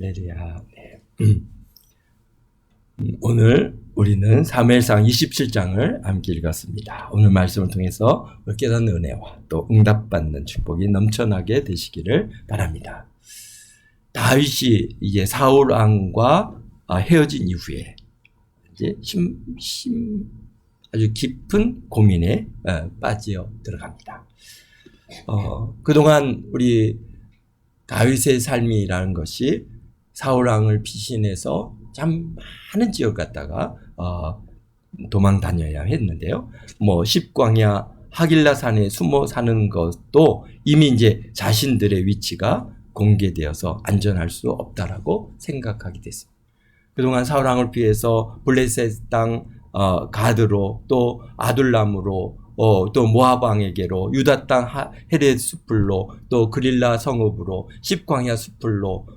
할렐루야. 네. 오늘 우리는 사무엘상 27장을 함께 읽었습니다. 오늘 말씀을 통해서 깨닫는 은혜와 또 응답받는 축복이 넘쳐나게 되시기를 바랍니다. 다윗이 이제 사울 왕과 헤어진 이후에 이제 아주 깊은 고민에 빠져 들어갑니다. 그동안 우리 다윗의 삶이라는 것이 사울 왕을 피신해서 참 많은 지역 갔다가 도망 다녀야 했는데요. 뭐 십광야 하길라 산에 숨어 사는 것도 이미 이제 자신들의 위치가 공개되어서 안전할 수 없다라고 생각하게 됐습니다. 그동안 사울 왕을 피해서 블레셋 땅 가드로 또 아둘람으로 또 모압 왕에게로 유다 땅 헤렛 숲을로 또 그릴라 성읍으로 십광야 숲을로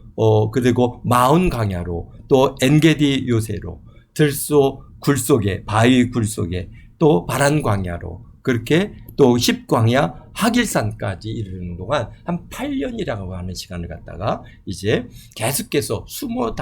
그리고 마온 강야로 또 엔게디 요새로 들소 굴 속에 바위 굴 속에 또 바란 광야로 그렇게 또 십광야 하길산까지 이르는 동안 한 8년이라고 하는 시간을 갖다가 이제 계속해서 숨어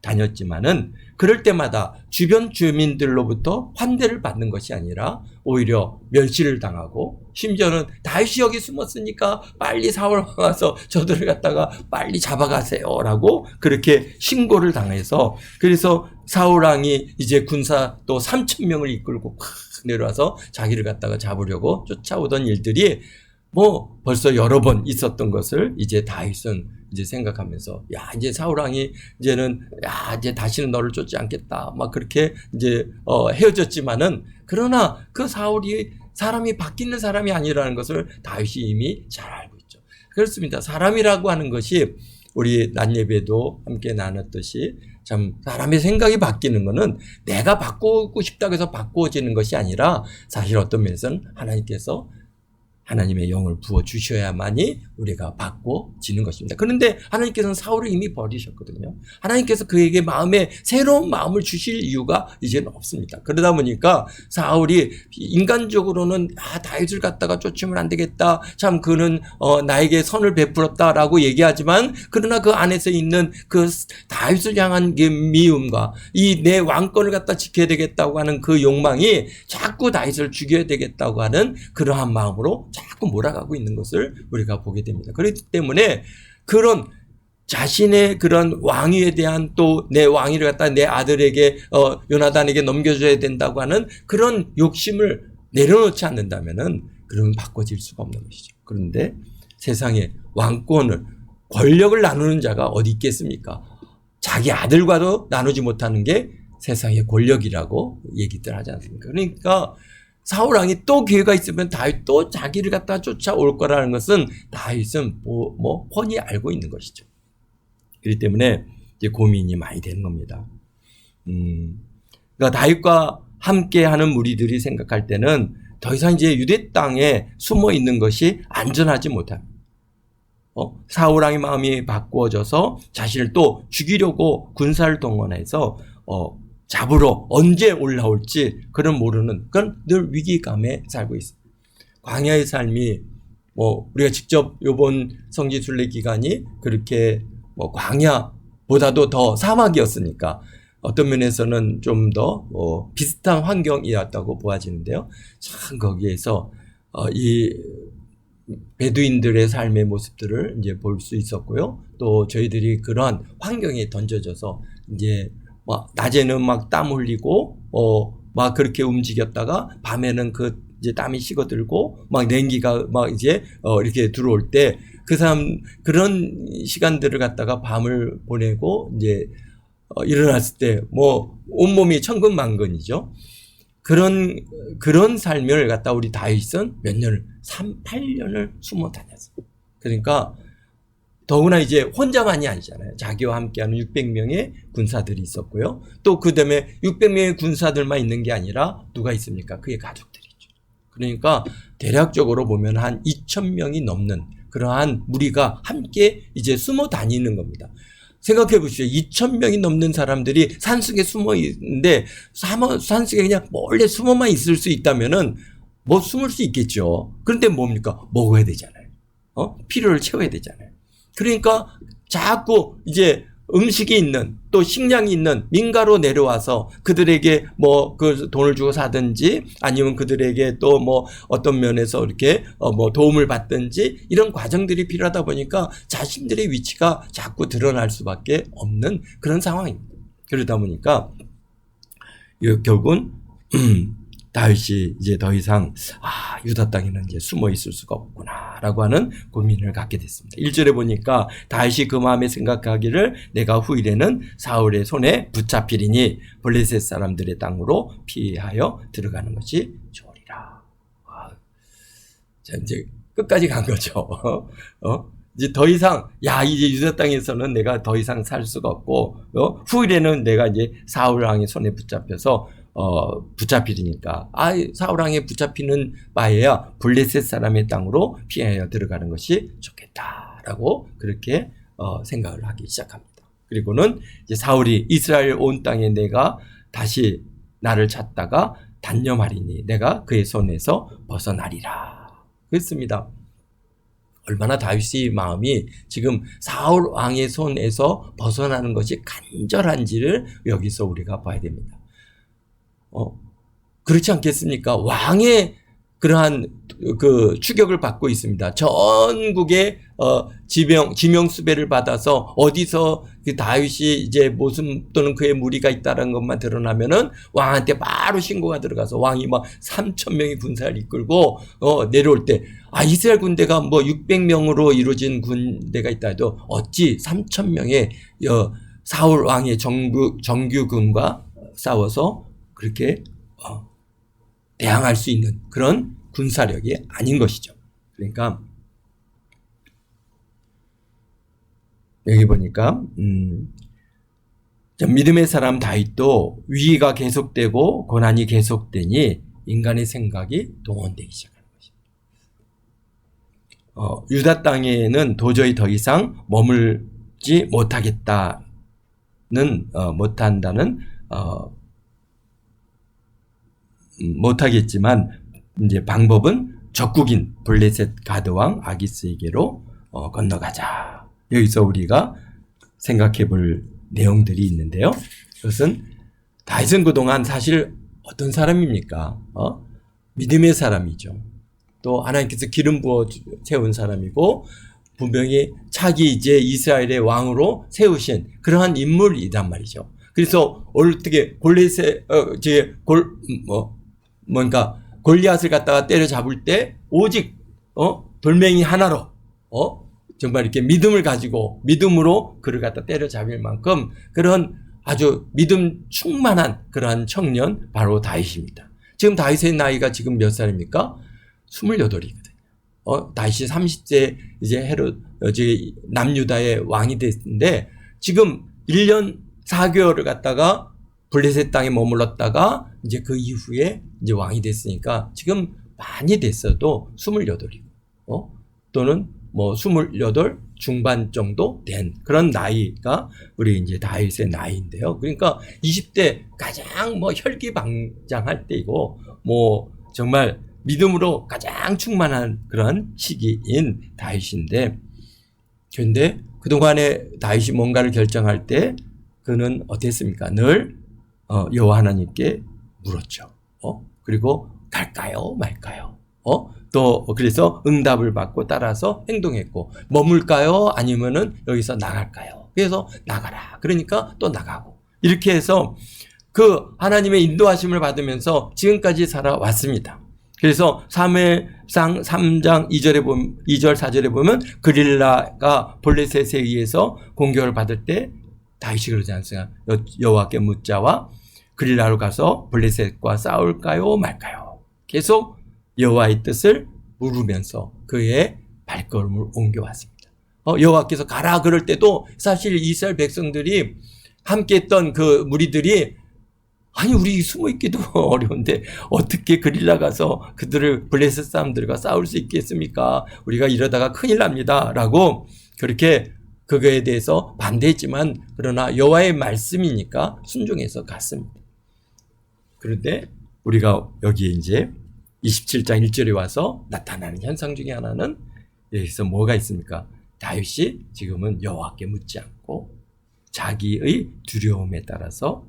다녔지만은 그럴 때마다 주변 주민들로부터 환대를 받는 것이 아니라 오히려 멸시를 당하고 심지어는 다윗이 여기 숨었으니까 빨리 사울 와서 저들을 갖다가 빨리 잡아가세요라고 그렇게 신고를 당해서 그래서 사울 왕이 이제 군사 또 3,000명을 이끌고 내려와서 자기를 갖다가 잡으려고 쫓아오던 일들이 뭐 벌써 여러 번 있었던 것을 이제 다윗은 이제 생각하면서 야 이제 사울 왕이 이제는 야 이제 다시는 너를 쫓지 않겠다 막 그렇게 이제 헤어졌지만은 그러나 그 사울이 사람이 바뀌는 사람이 아니라는 것을 다윗이 이미 잘 알고 있죠. 그렇습니다. 사람이라고 하는 것이 우리 낮 예배도 함께 나눴듯이 참 사람의 생각이 바뀌는 것은 내가 바꾸고 싶다고 해서 바꾸어지는 것이 아니라 사실 어떤 면에서는 하나님께서 하나님의 영을 부어주셔야만이 우리가 바꿔지는 것입니다. 그런데 하나님께서는 사울을 이미 버리셨거든요. 하나님께서 그에게 마음에 새로운 마음을 주실 이유가 이제는 없습니다. 그러다 보니까 사울이 인간적으로는 다윗을 갖다가 쫓으면 안 되겠다. 참 그는 나에게 선을 베풀었다라고 얘기하지만 그러나 그 안에서 있는 그 다윗을 향한 미움과 이 내 왕권을 갖다 지켜야 되겠다고 하는 그 욕망이 자꾸 다윗을 죽여야 되겠다고 하는 그러한 마음으로 자꾸 몰아가고 있는 것을 우리가 보게 됩니다. 그렇기 때문에 그런 자신의 그런 왕위에 대한 또 내 왕위를 갖다 내 아들에게 요나단에게 넘겨줘야 된다고 하는 그런 욕심을 내려놓지 않는다면은 그러면 바꿔질 수가 없는 것이죠. 그런데 세상에 왕권을 권력을 나누는 자가 어디 있겠습니까? 자기 아들과도 나누지 못하는 게 세상의 권력이라고 얘기들 하지 않습니까? 그러니까 사울 왕이 또 기회가 있으면 다윗 또 자기를 갖다 쫓아올 거라는 것은 다윗은 훤히 알고 있는 것이죠. 그렇기 때문에 이제 고민이 많이 되는 겁니다. 그러니까 다윗과 함께하는 무리들이 생각할 때는 더 이상 이제 유대 땅에 숨어 있는 것이 안전하지 못합니다. 사울 왕의 마음이 바꾸어져서 자신을 또 죽이려고 군사를 동원해서 잡으러 언제 올라올지 그런 모르는 그건 늘 위기감에 살고 있습니다. 광야의 삶이 우리가 직접 이번 성지 순례 기간이 그렇게 광야보다도 더 사막이었으니까 어떤 면에서는 좀 더 비슷한 환경이었다고 보아지는데요. 참 거기에서 이 베두인들의 삶의 모습들을 이제 볼 수 있었고요. 또 저희들이 그러한 환경에 던져져서 이제 낮에는 막 땀 흘리고 막 그렇게 움직였다가 밤에는 그 이제 땀이 식어들고 막 냉기가 막 이제 이렇게 들어올 때 그 사람 그런 시간들을 갖다가 밤을 보내고 이제 일어났을 때 온몸이 천근만근이죠. 그런 삶을 갖다 우리 다윗은 몇 년을 8년을 숨어 다녔어요. 그러니까 더구나 이제 혼자만이 아니잖아요. 자기와 함께하는 600명의 군사들이 있었고요. 또 그 다음에 600명의 군사들만 있는 게 아니라 누가 있습니까? 그의 가족들이 있죠. 그러니까 대략적으로 보면 한 2,000명이 넘는 그러한 무리가 함께 이제 숨어 다니는 겁니다. 생각해 보십시오. 2,000명이 넘는 사람들이 산속에 숨어 있는데 산속에 그냥 몰래 숨어만 있을 수 있다면은 숨을 수 있겠죠. 그런데 뭡니까? 먹어야 되잖아요. 필요를 채워야 되잖아요. 그러니까 자꾸 이제 음식이 있는 또 식량이 있는 민가로 내려와서 그들에게 뭐 그 돈을 주고 사든지 아니면 그들에게 또 뭐 어떤 면에서 이렇게 뭐 도움을 받든지 이런 과정들이 필요하다 보니까 자신들의 위치가 자꾸 드러날 수밖에 없는 그런 상황입니다. 그러다 보니까 결국은 다윗이 이제 더 이상 유다 땅에는 이제 숨어 있을 수가 없구나라고 하는 고민을 갖게 됐습니다. 1절에 보니까 다윗이 그 마음에 생각하기를 내가 후일에는 사울의 손에 붙잡히리니 블레셋 사람들의 땅으로 피하여 들어가는 것이 좋으리라. 자, 이제 끝까지 간 거죠. 이제 더 이상 이제 유다 땅에서는 내가 더 이상 살 수가 없고 후일에는 내가 이제 사울 왕의 손에 붙잡혀서 붙잡히니까 사울 왕에 붙잡히는 바에야 블레셋 사람의 땅으로 피하여 들어가는 것이 좋겠다라고 그렇게 생각을 하기 시작합니다. 그리고는 이제 사울이 이스라엘 온 땅에 내가 다시 나를 찾다가 단념하리니 내가 그의 손에서 벗어나리라 그랬습니다. 얼마나 다윗의 마음이 지금 사울 왕의 손에서 벗어나는 것이 간절한지를 여기서 우리가 봐야 됩니다. 그렇지 않겠습니까? 왕의 그러한 그 추격을 받고 있습니다. 전국의 지명수배를 받아서 어디서 그 다윗이 이제 모습 또는 그의 무리가 있다는 것만 드러나면은 왕한테 바로 신고가 들어가서 왕이 막 3,000명의 군사를 이끌고 내려올 때 이스라엘 군대가 뭐 600명으로 이루어진 군대가 있다 해도 어찌 3,000명의 사울 왕의 정규군과 싸워서 그렇게 대항할 수 있는 그런 군사력이 아닌 것이죠. 그러니까 여기 보니까 믿음의 사람 다윗도 위기가 계속되고 고난이 계속되니 인간의 생각이 동원되기 시작하는 것입니다. 유다 땅에는 도저히 더 이상 머물지 못하겠지만 이제 방법은 적국인 블레셋 가드왕 아기스에게로 건너가자. 여기서 우리가 생각해 볼 내용들이 있는데요. 그것은 다윗은 그동안 사실 어떤 사람입니까? 믿음의 사람이죠. 또 하나님께서 기름 부어 세운 사람이고 분명히 차기 이제 이스라엘의 왕으로 세우신 그러한 인물이란 말이죠. 그래서 어떻게 골리앗을 갖다가 때려잡을 때 오직 돌멩이 하나로 정말 이렇게 믿음을 가지고 믿음으로 그를 갖다 때려잡을 만큼 그런 아주 믿음 충만한 그러한 청년 바로 다윗입니다. 지금 다윗의 나이가 지금 몇 살입니까? 28이거든요. 다윗이 30세 이제 남유다의 왕이 됐는데 지금 1년 4개월을 갖다가 블레셋 땅에 머물렀다가 이제 그 이후에 이제 왕이 됐으니까 지금 많이 됐어도 28이고 또는 뭐 28 중반 정도 된 그런 나이가 우리 이제 다윗의 나이인데요. 그러니까 20대 가장 뭐 혈기방장할 때이고 뭐 정말 믿음으로 가장 충만한 그런 시기인 다윗인데 그런데 그동안에 다윗이 뭔가를 결정할 때 그는 어땠습니까? 늘 여호와 하나님께 물었죠. 그리고 갈까요? 말까요? 또 그래서 응답을 받고 따라서 행동했고 머물까요? 아니면은 여기서 나갈까요? 그래서 나가라. 그러니까 또 나가고 이렇게 해서 그 하나님의 인도하심을 받으면서 지금까지 살아왔습니다. 그래서 사무엘상 3장 2절 4절에 보면 그릴라가 블레셋에 의해서 공격을 받을 때 다윗이 그러지 않습니까? 여호와께 묻자와 그릴라로 가서 블레셋과 싸울까요 말까요? 계속 여호와의 뜻을 물으면서 그의 발걸음을 옮겨왔습니다. 여호와께서 가라 그럴 때도 사실 이스라엘 백성들이 함께했던 그 무리들이 아니 우리 숨어있기도 어려운데 어떻게 그릴라 가서 그들을 블레셋 사람들과 싸울 수 있겠습니까? 우리가 이러다가 큰일 납니다 라고 그렇게 그거에 대해서 반대했지만 그러나 여호와의 말씀이니까 순종해서 갔습니다. 그런데 우리가 여기에 이제 27장 1절에 와서 나타나는 현상 중에 하나는 여기서 뭐가 있습니까? 다윗이 지금은 여호와께 묻지 않고 자기의 두려움에 따라서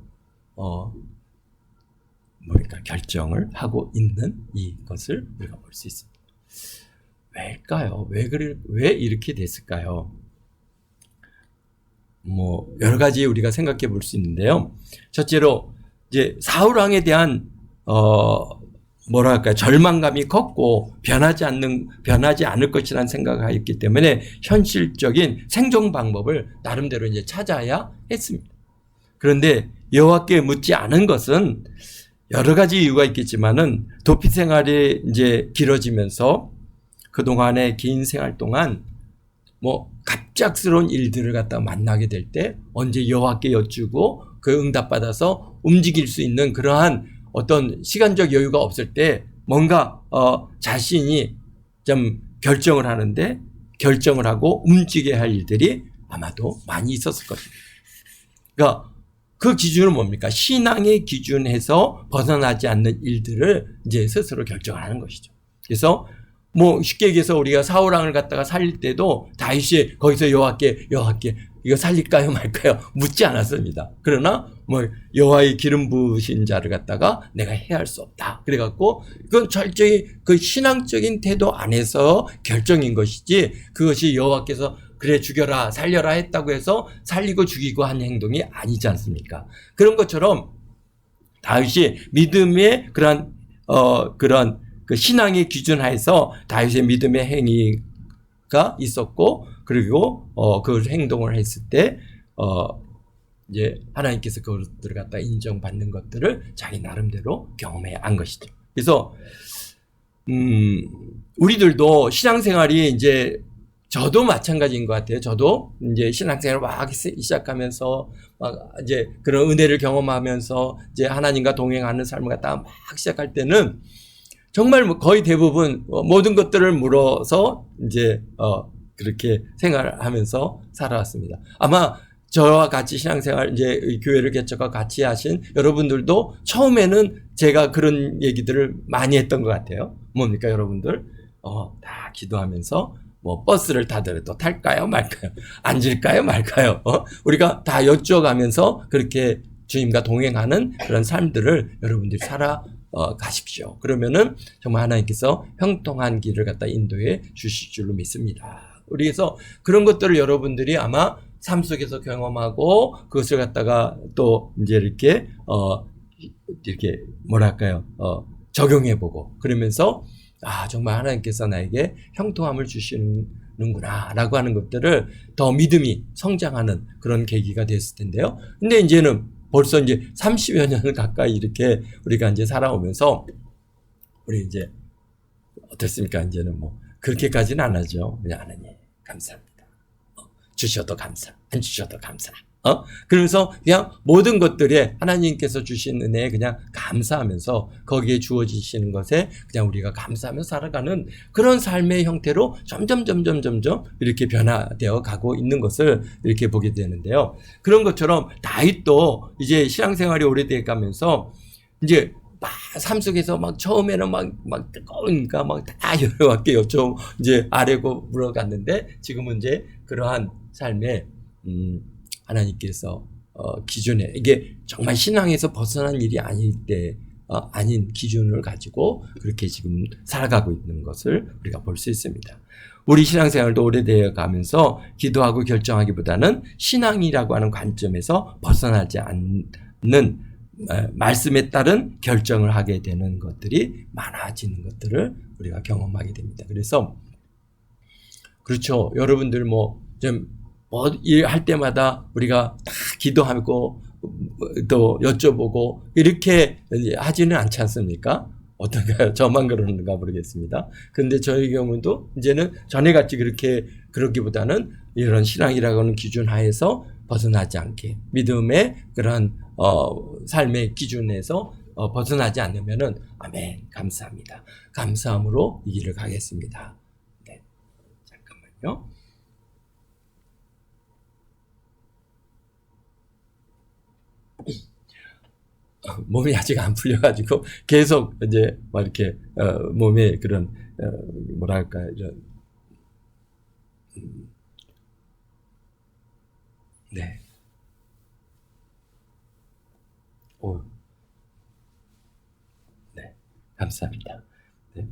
뭐랄까 결정을 하고 있는 이것을 우리가 볼 수 있습니다. 왜일까요? 왜 이렇게 됐을까요? 뭐 여러 가지 우리가 생각해 볼 수 있는데요. 첫째로 이제 사울 왕에 대한 뭐랄까 절망감이 컸고 변하지 않을 것이라는 생각을 하였기 때문에 현실적인 생존 방법을 나름대로 이제 찾아야 했습니다. 그런데 여호와께 묻지 않은 것은 여러 가지 이유가 있겠지만은 도피 생활이 이제 길어지면서 그 동안의 긴 생활 동안 뭐 갑작스러운 일들을 갖다 만나게 될 때 언제 여호와께 여쭈고 그 응답받아서 움직일 수 있는 그러한 어떤 시간적 여유가 없을 때 뭔가 자신이 좀 결정을 하는데 결정을 하고 움직여야 할 일들이 아마도 많이 있었을 것입니다. 그러니까 그 기준은 뭡니까? 신앙의 기준에서 벗어나지 않는 일들을 이제 스스로 결정을 하는 것이죠. 그래서 뭐 쉽게 얘기해서 우리가 사울 왕을 갖다가 살릴 때도 다윗이 거기서 여호와께 이거 살릴까요 말까요 묻지 않았습니다. 그러나 뭐 여호와의 기름 부으신 자를 갖다가 내가 해할 수 없다. 그래갖고 그건 철저히 그 신앙적인 태도 안에서 결정인 것이지 그것이 여호와께서 그래 죽여라 살려라 했다고 해서 살리고 죽이고 한 행동이 아니지 않습니까? 그런 것처럼 다윗이 믿음의 그런 그 신앙의 기준 하에서 다윗의 믿음의 행위가 있었고 그리고 그 행동을 했을 때 이제 하나님께서 그것들을 갖다 인정받는 것들을 자기 나름대로 경험해 안 것이죠. 그래서 우리들도 신앙생활이 이제 저도 마찬가지인 것 같아요. 저도 이제 신앙생활을 막 시작하면서 막 이제 그런 은혜를 경험하면서 이제 하나님과 동행하는 삶을 갖다가 막 시작할 때는 정말 거의 대부분 모든 것들을 물어서 이제 그렇게 생활하면서 살아왔습니다. 아마 저와 같이 신앙생활 이제 교회를 개척과 같이 하신 여러분들도 처음에는 제가 그런 얘기들을 많이 했던 것 같아요. 뭡니까 여러분들? 다 기도하면서 뭐 버스를 타더라도 탈까요 말까요? 앉을까요 말까요? 우리가 다 여쭈어가면서 그렇게 주님과 동행하는 그런 삶들을 여러분들이 가십시오. 그러면은 정말 하나님께서 형통한 길을 갖다 인도해 주실 줄로 믿습니다. 그래서 그런 것들을 여러분들이 아마 삶 속에서 경험하고 그것을 갖다가 또 이제 이렇게 뭐랄까요 적용해보고 그러면서 정말 하나님께서 나에게 형통함을 주시는구나 라고 하는 것들을 더 믿음이 성장하는 그런 계기가 됐을 텐데요. 근데 이제는 벌써 이제 30여 년을 가까이 이렇게 우리가 이제 살아오면서 우리 이제 어떻습니까? 이제는 뭐 그렇게까지는 안 하죠. 그냥 하나님 감사합니다. 주셔도 감사, 안 주셔도 감사. 그러면서 그냥 모든 것들에 하나님께서 주신 은혜에 그냥 감사하면서 거기에 주어지시는 것에 그냥 우리가 감사하며 살아가는 그런 삶의 형태로 점점 이렇게 변화되어 가고 있는 것을 이렇게 보게 되는데요. 그런 것처럼 다윗도 이제 신앙생활이 오래돼 가면서 이제 막 삶 속에서 막 처음에는 막 뜨거우니까 막 다 여호와께 여쭤 이제 아뢰고 물어갔는데 지금은 이제 그러한 삶에 하나님께서 기준에 이게 정말 신앙에서 벗어난 일이 아닐 때 아닌 기준을 가지고 그렇게 지금 살아가고 있는 것을 우리가 볼 수 있습니다. 우리 신앙생활도 오래되어 가면서 기도하고 결정하기보다는 신앙이라고 하는 관점에서 벗어나지 않는 말씀에 따른 결정을 하게 되는 것들이 많아지는 것들을 우리가 경험하게 됩니다. 그래서 그렇죠. 여러분들 일할 때마다 우리가 다 기도하고 또 여쭤보고 이렇게 하지는 않지 않습니까? 어떤가요? 저만 그러는가 모르겠습니다. 근데 저희 경우도 이제는 전에같이 그러기보다는 이런 신앙이라고 하는 기준 하에서 벗어나지 않게 믿음의 그런 삶의 기준에서 벗어나지 않으면은 아멘 감사합니다. 감사함으로 이 길을 가겠습니다. 네, 잠깐만요. 몸이 아직 안 풀려가지고 계속 이제 막 이렇게 몸에 그런 뭐랄까 이런 네 오, 네, 감사합니다. 네.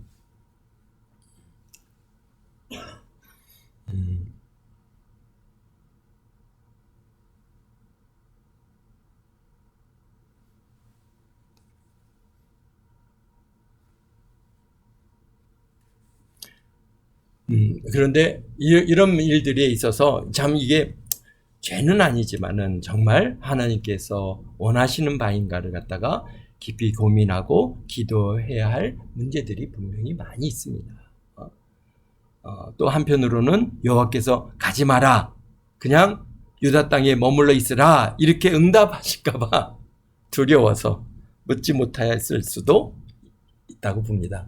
음, 그런데 이런 일들에 있어서 참 이게 죄는 아니지만은 정말 하나님께서 원하시는 바인가를 갖다가 깊이 고민하고 기도해야 할 문제들이 분명히 많이 있습니다. 또 한편으로는 여호와께서 가지 마라, 그냥 유다 땅에 머물러 있으라 이렇게 응답하실까봐 두려워서 묻지 못하였을 수도 있다고 봅니다.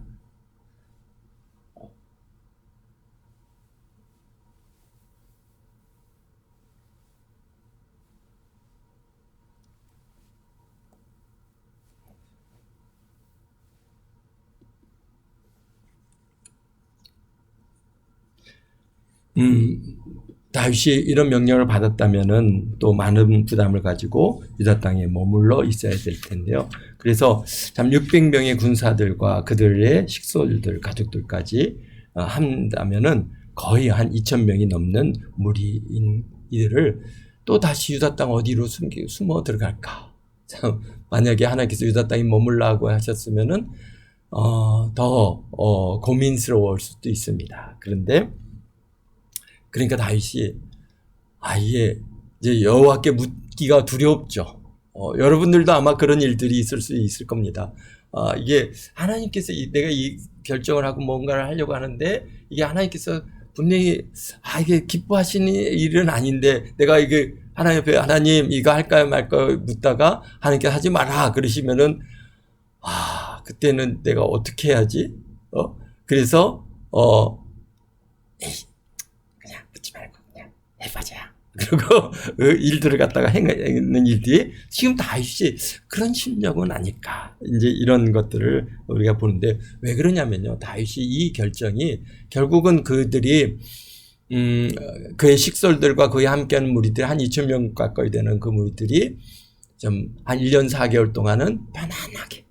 다윗이 이런 명령을 받았다면은 또 많은 부담을 가지고 유다 땅에 머물러 있어야 될 텐데요. 그래서 참 600명의 군사들과 그들의 식솔들, 가족들까지 한다면은 거의 한 2,000명이 넘는 무리인 이들을 또 다시 유다 땅 어디로 숨어 들어갈까? 참 만약에 하나님께서 유다 땅에 머물라고 하셨으면은 더 고민스러울 수도 있습니다. 그런데 그러니까 다윗이 아예 이제 여호와께 묻기가 두렵죠. 여러분들도 아마 그런 일들이 있을 수 있을 겁니다. 이게 하나님께서 내가 이 결정을 하고 뭔가를 하려고 하는데 이게 하나님께서 분명히 이게 기뻐하시는 일은 아닌데 내가 이게 하나님 앞에 하나님 이거 할까요 말까요 묻다가 하나님께서 하지 마라 그러시면은 그때는 내가 어떻게 해야지? 그래서 에이, 그냥 묻지 말고 그냥 해보자. 그리고 일들을 갖다가 행하는 일들이 지금 다윗이 그런 심령은 아닐까. 이제 이런 것들을 우리가 보는데 왜 그러냐면요. 다윗이 이 결정이 결국은 그들이 그의 식솔들과 그의 함께하는 무리들 한 2,000명 가까이 되는 그 무리들이 좀 한 1년 4개월 동안은 편안하게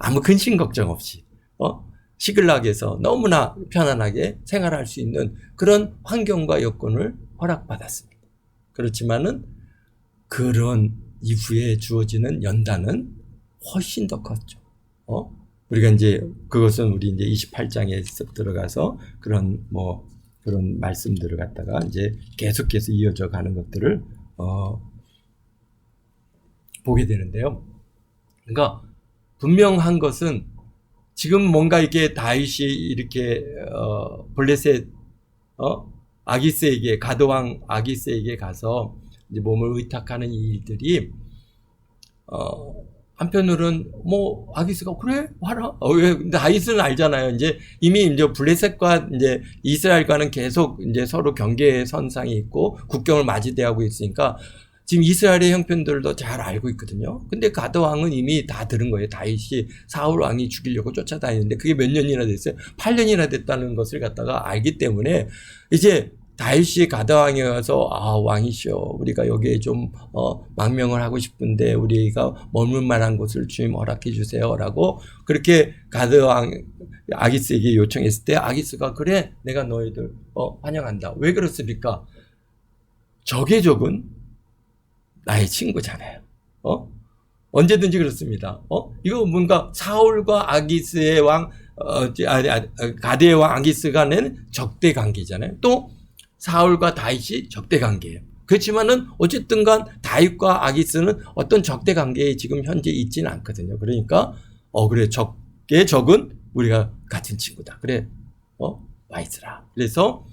아무 근심 걱정 없이 시글락에서 너무나 편안하게 생활할 수 있는 그런 환경과 여건을 허락받았습니다. 그렇지만은 그런 이후에 주어지는 연단은 훨씬 더 컸죠. 우리가 이제 그것은 우리 이제 28장에 쓱 들어가서 그런 말씀들을 갖다가 이제 계속해서 이어져 가는 것들을 보게 되는데요. 그러니까 분명한 것은 지금 뭔가 이게 다윗이 이렇게 블레셋 아기스에게 가드왕 아기스에게 가서 이제 몸을 의탁하는 이 일들이 한편으로는 아기스가 그래 와라 왜 근데 다윗은 알잖아요. 이미 블레셋과 이제 이스라엘과는 계속 이제 서로 경계 선상이 있고 국경을 맞이대하고 있으니까 지금 이스라엘의 형편들도 잘 알고 있거든요. 근데 가드 왕은 이미 다 들은 거예요. 다윗이 사울 왕이 죽이려고 쫓아다니는데 그게 몇 년이나 됐어요? 8년이나 됐다는 것을 갖다가 알기 때문에 이제 다윗이 가드 왕에 가서 왕이시여 우리가 여기에 좀 망명을 하고 싶은데 우리가 머물 만한 곳을 주님 허락해 주세요라고 그렇게 가드 왕 아기스에게 요청했을 때 아기스가 그래 내가 너희들 환영한다. 왜 그렇습니까? 적의 나의 친구잖아요. 언제든지 그렇습니다. 이거 뭔가 사울과 아기스의 왕, 가드의 왕 아기스 간에는 적대 관계잖아요. 또 사울과 다윗이 적대 관계예요. 그렇지만은 어쨌든 간 다윗과 아기스는 어떤 적대 관계에 지금 현재 있지는 않거든요. 그러니까, 그래, 적은 우리가 같은 친구다. 그래, 와 있으라. 그래서,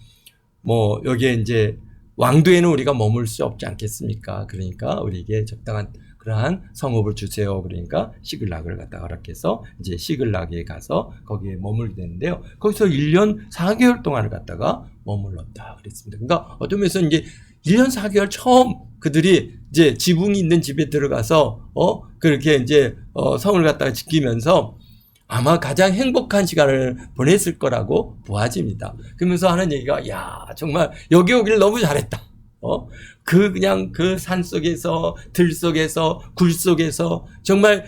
여기에 이제 왕도에는 우리가 머물 수 없지 않겠습니까? 그러니까 우리에게 적당한 그러한 성읍을 주세요. 그러니까 시글락을 갖다가 허락해서 이제 시글락에 가서 거기에 머물게 되는데요. 거기서 1년 4개월 동안을 갖다가 머물렀다 그랬습니다. 그러니까 어떤 면에서 이제 1년 4개월 처음 그들이 이제 지붕이 있는 집에 들어가서 그렇게 이제 성을 갖다가 지키면서 아마 가장 행복한 시간을 보냈을 거라고 보아집니다. 그러면서 하는 얘기가, 야, 정말 여기 오길 너무 잘했다. 그냥 그 산 속에서, 들 속에서, 굴 속에서 정말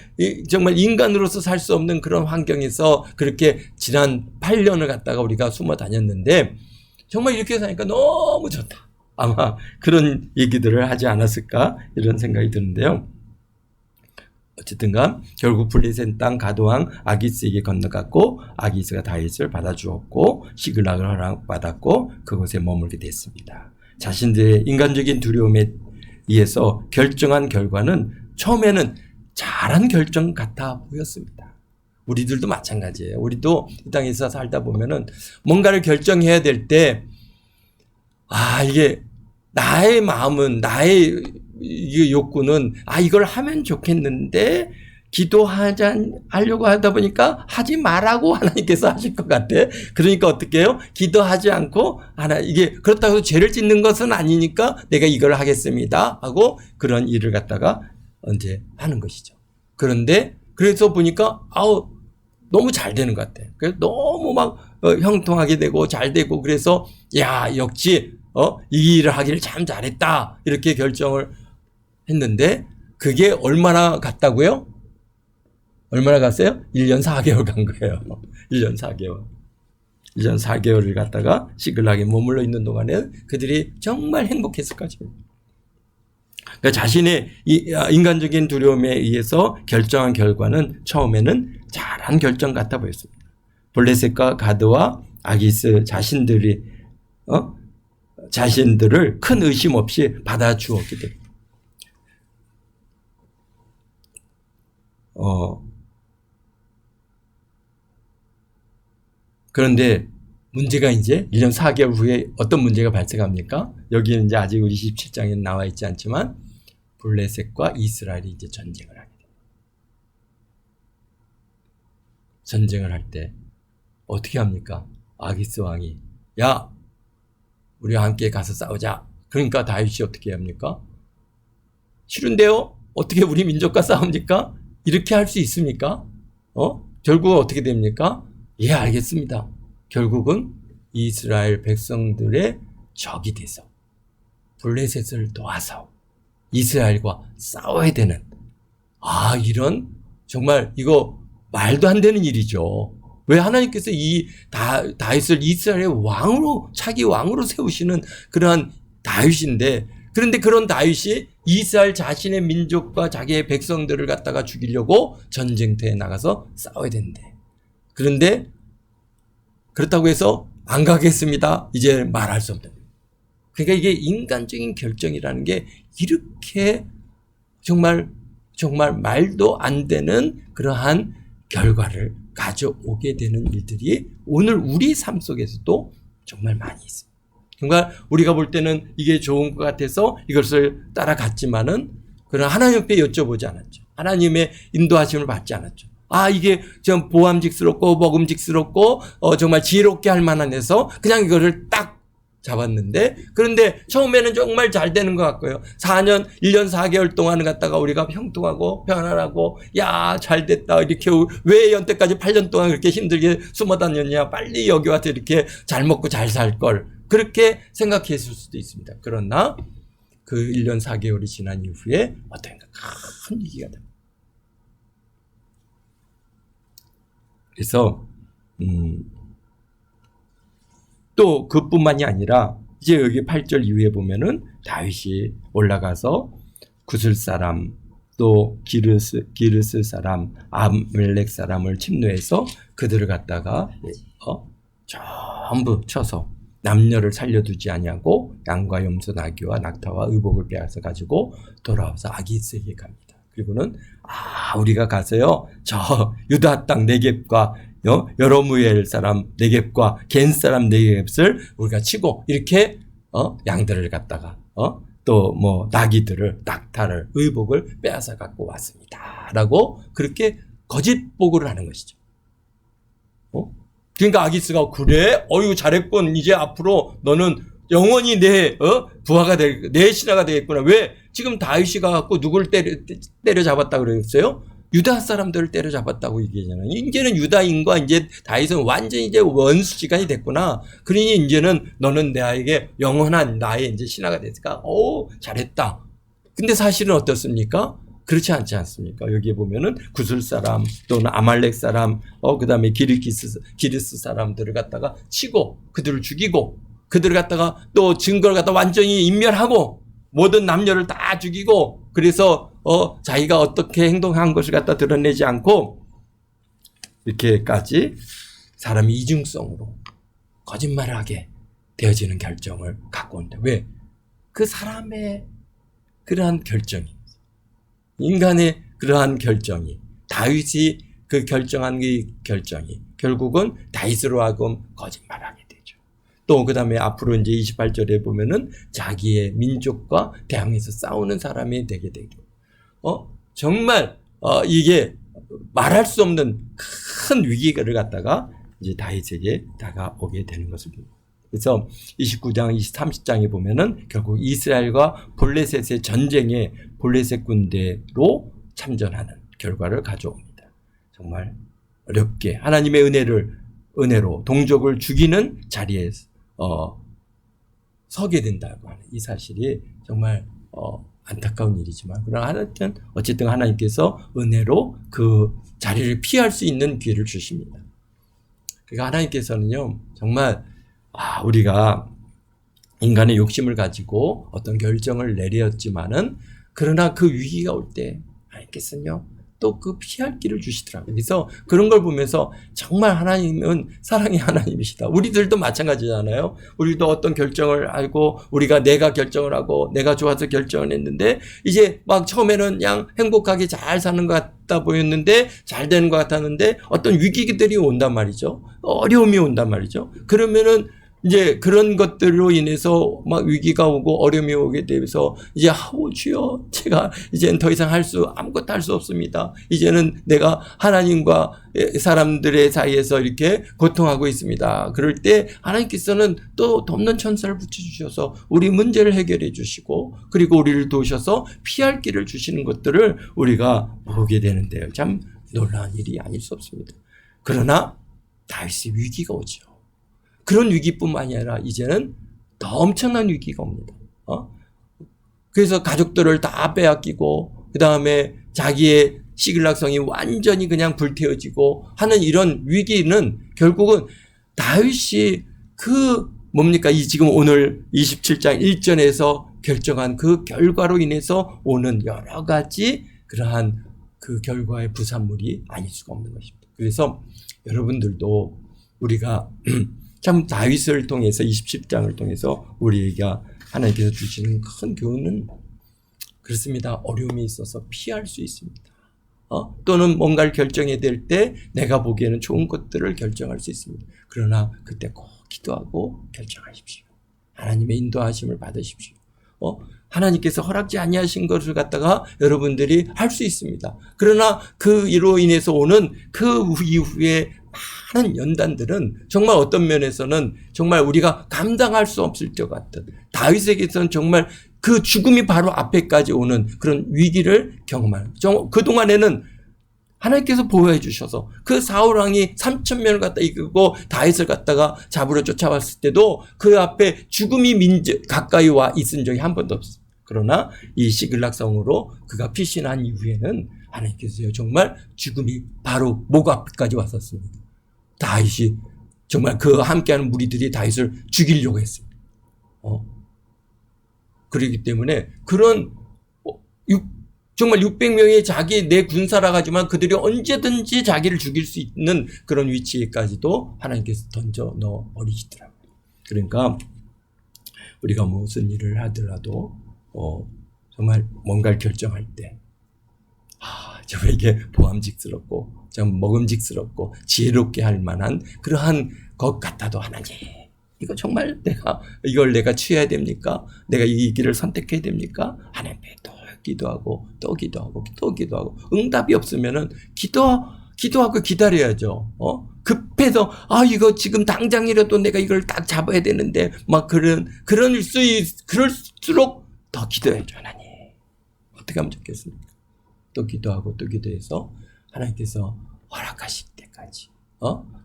인간으로서 살 수 없는 그런 환경에서 그렇게 지난 8년을 갖다가 우리가 숨어 다녔는데 정말 이렇게 사니까 너무 좋다. 아마 그런 얘기들을 하지 않았을까 이런 생각이 드는데요. 어쨌든간 결국 블레셋 땅 가드왕 아기스에게 건너갔고 아기스가 다윗을 받아주었고 시글락을 허락받았고 그곳에 머물게 됐습니다. 자신들의 인간적인 두려움에 의해서 결정한 결과는 처음에는 잘한 결정 같아 보였습니다. 우리들도 마찬가지예요. 우리도 이 땅에서 살다 보면은 뭔가를 결정해야 될 때 이게 나의 마음은 나의 이 욕구는 이걸 하면 좋겠는데 기도하려고 하다 보니까 하지 말라고 하나님께서 하실 것 같아. 그러니까 어떻게 해요? 기도하지 않고 이게 그렇다고 해서 죄를 짓는 것은 아니니까 내가 이걸 하겠습니다 하고 그런 일을 갖다가 언제 하는 것이죠. 그런데 그래서 보니까 너무 잘 되는 것 같아. 그래서 너무 막 형통하게 되고 잘 되고 그래서 역시 이 일을 하기를 참 잘했다 이렇게 결정을 했는데 그게 얼마나 갔다고요? 얼마나 갔어요? 1년 4개월 간 거예요. 1년 4개월. 1년 4개월을 갔다가 시글락에 머물러 있는 동안에 그들이 정말 행복했을 것입니다. 그러니까 자신의 인간적인 두려움에 의해서 결정한 결과는 처음에는 잘한 결정 같아 보였습니다. 블레셋과 가드와 아기스 자신들을 큰 의심 없이 받아주었기 때문에 그런데 문제가 이제 1년 4개월 후에 어떤 문제가 발생합니까? 여기는 이제 아직 우리 27장에는 나와 있지 않지만 블레셋과 이스라엘이 이제 전쟁을 하게 됩니다. 전쟁을 할 때 어떻게 합니까? 아기스 왕이 우리와 함께 가서 싸우자. 그러니까 다윗이 어떻게 합니까? 싫은데요? 어떻게 우리 민족과 싸웁니까? 이렇게 할 수 있습니까? 결국 어떻게 됩니까? 알겠습니다. 결국은 이스라엘 백성들의 적이 돼서 블레셋을 도와서 이스라엘과 싸워야 되는 이런 정말 이거 말도 안 되는 일이죠. 왜 하나님께서 이 다윗을 이스라엘의 왕으로 차기 왕으로 세우시는 그러한 다윗인데 그런데 그런 다윗이 이스라엘 자신의 민족과 자기의 백성들을 갖다가 죽이려고 전쟁터에 나가서 싸워야 되는데 그런데 그렇다고 해서 안 가겠습니다. 이제 말할 수 없다. 그러니까 이게 인간적인 결정이라는 게 이렇게 정말 말도 안 되는 그러한 결과를 가져오게 되는 일들이 오늘 우리 삶 속에서도 정말 많이 있습니다. 정말 우리가 볼 때는 이게 좋은 것 같아서 이것을 따라갔지만은 그러나 하나님 앞에 여쭤보지 않았죠. 하나님의 인도하심을 받지 않았죠. 이게 좀 보암직스럽고 먹음직스럽고 정말 지혜롭게 할 만한 해서 그냥 이거를 딱 잡았는데 그런데 처음에는 정말 잘 되는 것 같고요. 1년 4개월 동안 갖다가 우리가 형통하고 편안하고 잘 됐다 이렇게 왜 연때까지 8년 동안 그렇게 힘들게 숨어 다녔냐 빨리 여기 와서 이렇게 잘 먹고 잘 살 걸 그렇게 생각했을 수도 있습니다. 그러나 그 1년 4개월이 지난 이후에 어떤가 큰 위기가 됩니다. 그래서 또 그뿐만이 아니라 이제 여기 8절 이후에 보면은 다윗이 올라가서 구슬 사람 또 기르스 사람 아말렉 사람을 침노해서 그들을 갖다가 전부 쳐서 남녀를 살려두지 아니하고 양과 염소 나귀와 낙타와 의복을 빼앗아 가지고 돌아와서 아기스에게 갑니다. 그리고는 우리가 가서요 저 유다 땅 네겝과 여로무엘 사람 네겝과 겐 사람 네겝을 우리가 치고 이렇게 양들을 갖다가 또 뭐 나귀들을 낙타를 의복을 빼앗아 갖고 왔습니다라고 그렇게 거짓 보고를 하는 것이죠. 그러니까 아기스가 그래? 어이구 잘했군. 이제 앞으로 너는 영원히 내 부하가 내 신하가 되겠구나. 왜? 지금 다윗이 가갖고 누굴 때려잡았다 그랬어요? 유다 사람들을 때려잡았다고 얘기하잖아요. 이제는 유다인과 이제 다윗은 완전히 이제 원수 지간이 됐구나. 그러니 이제는 너는 나에게 영원한 나의 이제 신하가 됐으니까, 잘했다. 근데 사실은 어떻습니까? 그렇지 않지 않습니까? 여기에 보면은 구슬 사람 또는 아말렉 사람, 그 다음에 기르스 사람들을 갖다가 치고 그들을 죽이고 그들을 갖다가 또 증거를 갖다 완전히 인멸하고 모든 남녀를 다 죽이고 그래서 자기가 어떻게 행동한 것을 갖다 드러내지 않고 이렇게까지 사람이 이중성으로 거짓말을 하게 되어지는 결정을 갖고 온다. 왜? 그 사람의 그러한 결정이, 인간의 그러한 결정이, 다윗이 그 결정한 이 결정이 결국은 다윗으로 하여금 거짓말하게 되죠. 또 그 다음에 앞으로 이제 28절에 보면은 자기의 민족과 대항해서 싸우는 사람이 되게 되죠. 정말 이게 말할 수 없는 큰 위기를 갖다가 이제 다윗에게 다가오게 되는 것을 봅니다. 그래서 29장, 30장에 보면은 결국 이스라엘과 블레셋의 전쟁에 블레셋 군대로 참전하는 결과를 가져옵니다. 정말 어렵게 하나님의 은혜로 동족을 죽이는 자리에 서게 된다고 하는 이 사실이 정말 안타까운 일이지만, 그러나 어쨌든 하나님께서 은혜로 그 자리를 피할 수 있는 기회를 주십니다. 그러니까 하나님께서는요, 정말 우리가 인간의 욕심을 가지고 어떤 결정을 내렸지만은, 그러나 그 위기가 올 때 하나님께서는요 또 그 피할 길을 주시더라고요. 그래서 그런 걸 보면서 정말 하나님은 사랑의 하나님이시다. 우리들도 마찬가지잖아요. 우리도 어떤 결정을 알고 내가 결정을 하고 내가 좋아서 결정을 했는데 이제 막 처음에는 그냥 행복하게 잘 사는 것 같다 보였는데, 잘 되는 것 같았는데 어떤 위기들이 온단 말이죠. 어려움이 온단 말이죠. 그러면은 이제 그런 것들로 인해서 막 위기가 오고 어려움이 오게 되면서 이제 주여, 제가 이제는 더 이상 아무것도 할 수 없습니다. 이제는 내가 하나님과 사람들의 사이에서 이렇게 고통하고 있습니다. 그럴 때 하나님께서는 또 돕는 천사를 붙여주셔서 우리 문제를 해결해 주시고, 그리고 우리를 도우셔서 피할 길을 주시는 것들을 우리가 보게 되는데요. 참 놀라운 일이 아닐 수 없습니다. 그러나 다윗의 위기가 오죠. 그런 위기뿐만이 아니라 이제는 더 엄청난 위기가 옵니다. 그래서 가족들을 다 빼앗기고, 그 다음에 자기의 시글락성이 완전히 그냥 불태워지고 하는 이런 위기는 결국은 다윗이 지금 오늘 27장 1절에서 결정한 그 결과로 인해서 오는 여러 가지 그러한 그 결과의 부산물이 아닐 수가 없는 것입니다. 그래서 여러분들도 우리가 참 다윗을 통해서 27장을 통해서 우리에게 하나님께서 주시는 큰 교훈은 그렇습니다. 어려움이 있어서 피할 수 있습니다. 또는 뭔가를 결정해야 될 때 내가 보기에는 좋은 것들을 결정할 수 있습니다. 그러나 그때 꼭 기도하고 결정하십시오. 하나님의 인도하심을 받으십시오. 하나님께서 허락지 아니하신 것을 갖다가 여러분들이 할 수 있습니다. 그러나 이로 인해서 오는 그 이후에 많은 연단들은 정말 어떤 면에서는 정말 우리가 감당할 수 없을 것 같은, 다윗에게서는 정말 그 죽음이 바로 앞에까지 오는 그런 위기를 경험하는, 그동안에는 하나님께서 보호해 주셔서 그 사울왕이 3,000명을 갖다 이끌고 다윗을 갖다가 잡으러 쫓아왔을 때도 그 앞에 죽음이 가까이 와 있은 적이 한 번도 없어요. 그러나 이 시글락성으로 그가 피신한 이후에는 하나님께서 정말 죽음이 바로 목 앞까지 왔었습니다. 다윗이 정말 함께하는 무리들이 다윗을 죽이려고 했습니다. 그렇기 때문에 그런 정말 600명의 내 군사라 가지만 그들이 언제든지 자기를 죽일 수 있는 그런 위치에까지도 하나님께서 던져 넣어 버리시더라고요. 그러니까 우리가 무슨 일을 하더라도 정말 뭔가를 결정할 때 정말 이게 보암직스럽고 좀 먹음직스럽고 지혜롭게 할 만한 그러한 것 같아도, 하나님, 이거 정말 이걸 내가 취해야 됩니까? 내가 이 길을 선택해야 됩니까? 하나님께 또 기도하고 또 기도하고 또 기도하고, 응답이 없으면은 기도하고 기다려야죠. 급해서 이거 지금 당장이라도 내가 이걸 딱 잡아야 되는데 그럴수록 더 기도해야죠. 하나님, 어떻게 하면 좋겠습니까? 또 기도하고 또 기도해서 하나님께서 허락하실 때까지,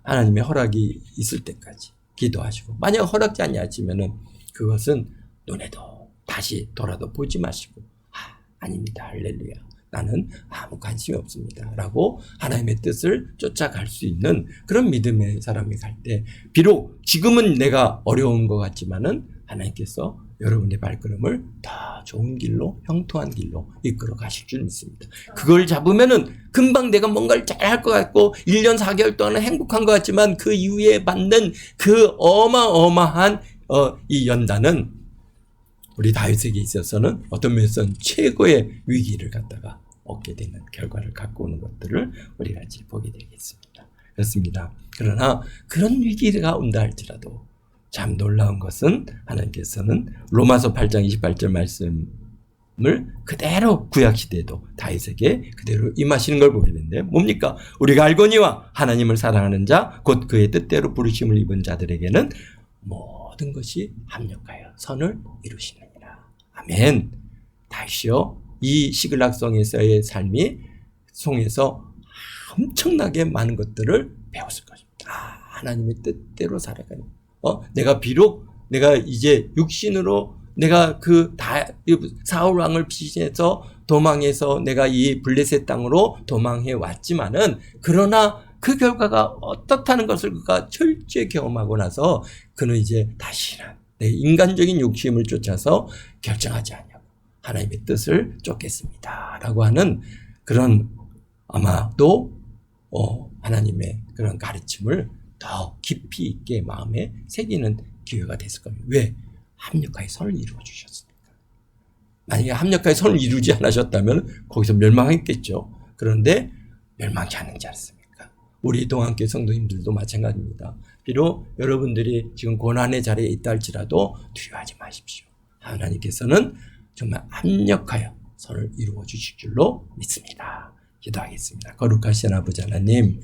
하나님의 허락이 있을 때까지 기도하시고, 만약 허락지 아니하시면은 그것은 눈에도 다시 돌아도 보지 마시고, 아닙니다. 할렐루야. 나는 아무 관심이 없습니다. 라고 하나님의 뜻을 쫓아갈 수 있는 그런 믿음의 사람이 갈 때, 비록 지금은 내가 어려운 것 같지만은 하나님께서 여러분의 발걸음을 더 좋은 길로, 형통한 길로 이끌어 가실 줄 믿습니다. 그걸 잡으면은 금방 내가 뭔가를 잘 할 것 같고 1년 4개월 동안은 행복한 것 같지만 그 이후에 받는 그 어마어마한 이 연단은 우리 다윗에게 있어서는 어떤 면에서는 최고의 위기를 갖다가 얻게 되는 결과를 갖고 오는 것들을 우리가 이제 보게 되겠습니다. 그렇습니다. 그러나 그런 위기가 온다 할지라도 참 놀라운 것은 하나님께서는 로마서 8장 28절 말씀을 그대로 구약시대에도 다윗에게 그대로 임하시는 걸 보게 되는데, 뭡니까? 우리가 알거니와 하나님을 사랑하는 자 곧 그의 뜻대로 부르심을 입은 자들에게는 모든 것이 합력하여 선을 이루시느니라. 아멘. 다시요, 이 시글락성에서의 삶이 송에서 엄청나게 많은 것들을 배웠을 것입니다. 하나님의 뜻대로 살아가는. 내가 비록 내가 이제 육신으로 내가 사울 왕을 피신해서 도망해서 내가 이 블레셋 땅으로 도망해 왔지만은, 그러나 그 결과가 어떻다는 것을 그가 철저히 경험하고 나서 그는 이제 다시는 내 인간적인 욕심을 쫓아서 결정하지 않냐고 하나님의 뜻을 쫓겠습니다 라고 하는 그런, 아마도 하나님의 그런 가르침을 더 깊이 있게 마음에 새기는 기회가 됐을 겁니다. 왜? 합력하여 선을 이루어 주셨으니까. 만약에 합력하여 선을 이루지 않으셨다면 거기서 멸망했겠죠. 그런데 멸망치 않는지 않습니까? 우리 동안교회 성도님들도 마찬가지입니다. 비록 여러분들이 지금 고난의 자리에 있다 할지라도 두려워하지 마십시오. 하나님께서는 정말 합력하여 선을 이루어 주실 줄로 믿습니다. 기도하겠습니다. 거룩하신 아버지 하나님,